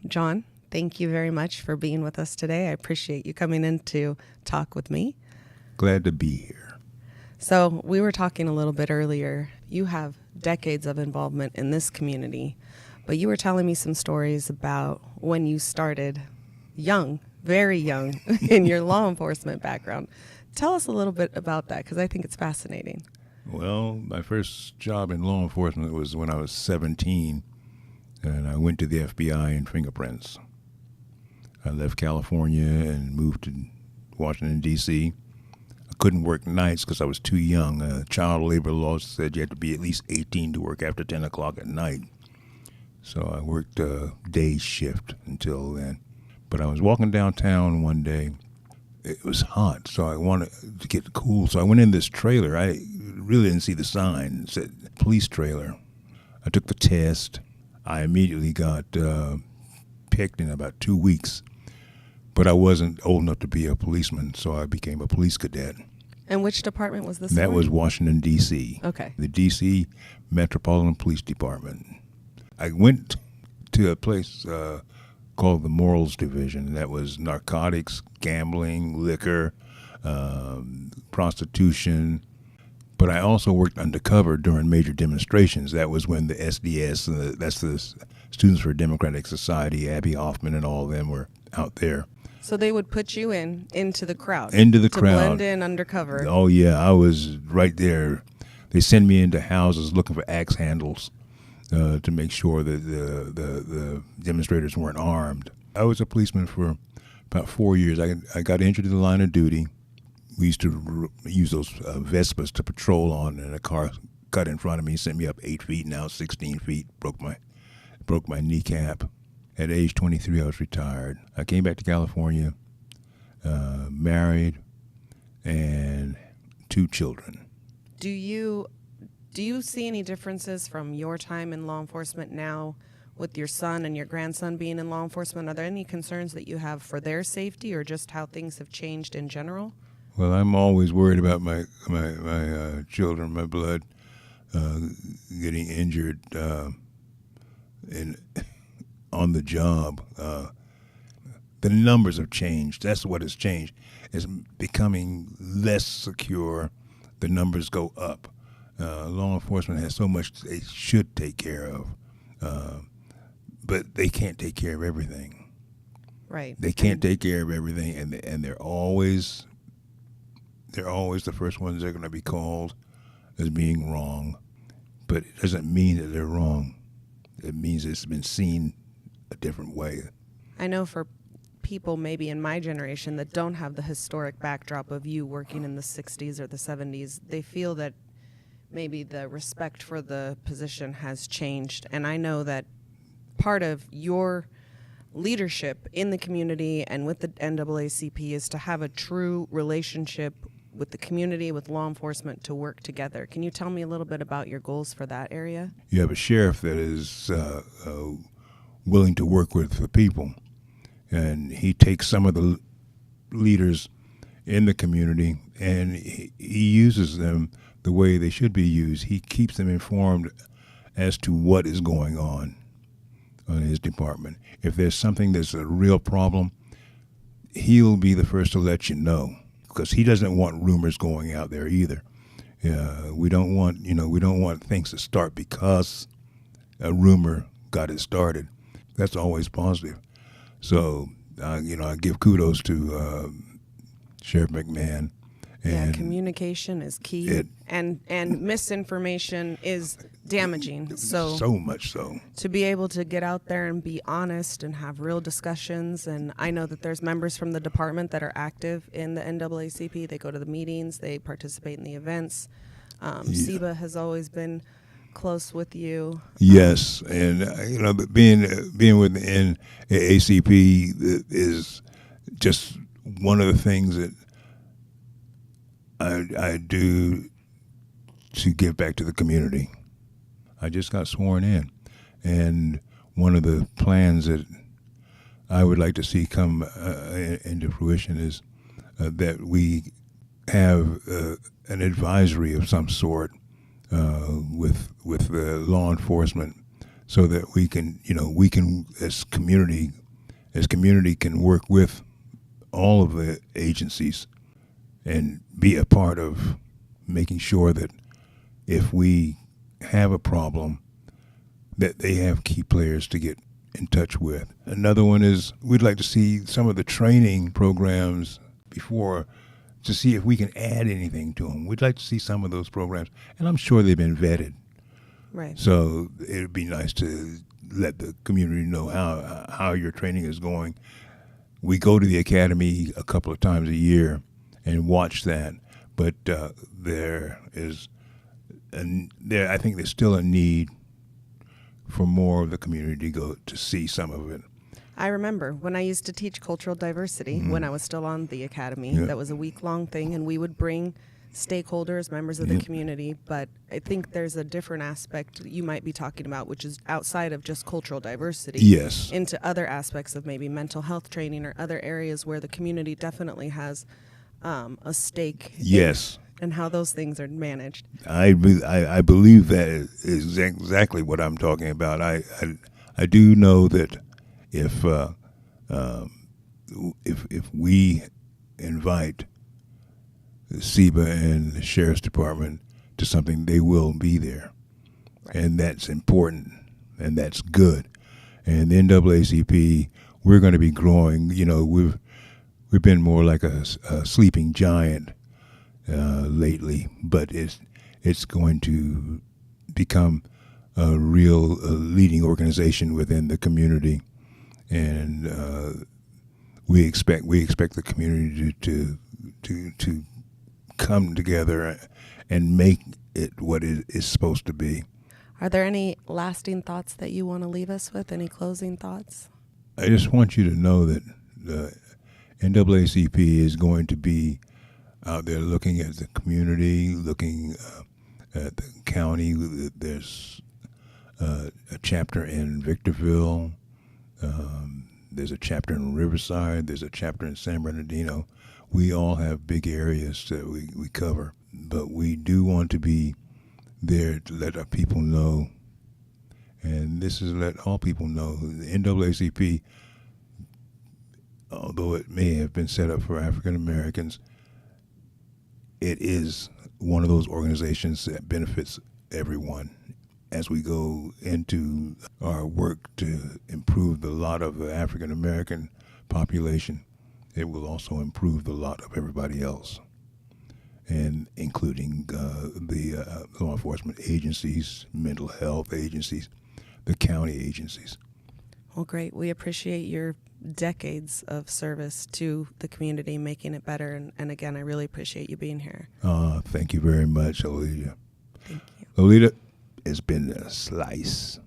John, thank you very much for being with us today. I appreciate you coming in to talk with me. Glad to be here. So we were talking a little bit earlier. You have decades of involvement in this community, but you were telling me some stories about when you started young, very young, in your law enforcement background. Tell us a little bit about that, because I think it's fascinating. Well, my first job in law enforcement was when I was 17, and I went to the FBI in fingerprints. I left California and moved to Washington, D.C. I couldn't work nights because I was too young. Child labor laws said you had to be at least 18 to work after 10 o'clock at night. So I worked a day shift until then. But I was walking downtown one day. It was hot, so I wanted to get cool. So I went in this trailer. I really didn't see the sign. It said police trailer. I took the test. I immediately got picked in about 2 weeks. But I wasn't old enough to be a policeman, so I became a police cadet. And which department was this? That was Washington, D.C. Okay. The D.C. Metropolitan Police Department. I went to a place called the Morals Division. That was narcotics, gambling, liquor, prostitution. But I also worked undercover during major demonstrations. That was when the SDS, that's the Students for a Democratic Society, Abby Hoffman and all of them were out there. So they would put you into the crowd. Into the to crowd. Blend in undercover. Oh, yeah, I was right there. They send me into houses looking for axe handles to make sure that the demonstrators weren't armed. I was a policeman for about 4 years. I got injured in the line of duty. We used to use those Vespas to patrol on, and a car cut in front of me, sent me up 8 feet, now 16 feet, broke my kneecap. At age 23, I was retired. I came back to California, married, and 2 children. Do you see any differences from your time in law enforcement now with your son and your grandson being in law enforcement? Are there any concerns that you have for their safety or just how things have changed in general? Well, I'm always worried about my children, my blood, getting injured on the job. The numbers have changed. That's what has changed. It's becoming less secure. The numbers go up. Law enforcement has so much they should take care of, but they can't take care of everything. Right. They can't take care of everything, and they're always the first ones that are going to be called as being wrong. But it doesn't mean that they're wrong. It means it's been seen a different way. I know for people maybe in my generation that don't have the historic backdrop of you working in the 60s or the 70s, they feel that maybe the respect for the position has changed. And I know that part of your leadership in the community and with the NAACP is to have a true relationship with the community, with law enforcement, to work together. Can you tell me a little bit about your goals for that area? You have a sheriff that is willing to work with the people, and he takes some of the leaders in the community and he uses them the way they should be used. He keeps them informed as to what is going on in his department. If there's something that's a real problem, he'll be the first to let you know, because he doesn't want rumors going out there either. We don't want things to start because a rumor got it started. That's always positive. So, I give kudos to Sheriff McMahon. And communication is key, and misinformation is damaging. So much so. To be able to get out there and be honest and have real discussions, and I know that there's members from the department that are active in the NAACP. They go to the meetings, they participate in the events. SEBA has always been close with you. Yes, and being with the NAACP is just one of the things that I do to give back to the community. I just got sworn in, and one of the plans that I would like to see come into fruition is that we have an advisory of some sort with the law enforcement so that we can as community can work with all of the agencies and be a part of making sure that if we have a problem, that they have key players to get in touch with. Another one is we'd like to see some of the training programs before to see if we can add anything to them. We'd like to see some of those programs, and I'm sure they've been vetted. Right. So it would be nice to let the community know how your training is going. We go to the academy a couple of times a year and watch that, but I think there's still a need for more of the community to go to see some of it. I remember when I used to teach cultural diversity when I was still on the academy. Yeah. That was a week-long thing, and we would bring stakeholders, members of the community, but I think there's a different aspect you might be talking about, which is outside of just cultural diversity. Yes. Into other aspects of maybe mental health training or other areas where the community definitely has a stake. Yes. And how those things are managed. I believe that is exactly what I'm talking about. I do know that if we invite the SEBA and the Sheriff's Department to something, they will be there. Right. And that's important, and that's good. And the NAACP, we're going to be growing. We've been more like a sleeping giant lately, but it's going to become a real leading organization within the community, and we expect the community to come together and make it what it is supposed to be. Are there any lasting thoughts that you want to leave us with? Any closing thoughts? I just want you to know that the NAACP is going to be out there looking at the community, looking at the county. There's a chapter in Victorville. There's a chapter in Riverside. There's a chapter in San Bernardino. We all have big areas that we cover, but we do want to be there to let our people know, and this is let all people know. The NAACP, although it may have been set up for African Americans, it is one of those organizations that benefits everyone. As we go into our work to improve the lot of the African American population, it will also improve the lot of everybody else, and including the law enforcement agencies, mental health agencies, the county agencies. Well, great. We appreciate your decades of service to the community, making it better. And again, I really appreciate you being here. Thank you very much, Lolita. Thank you. Lolita, it's been a slice.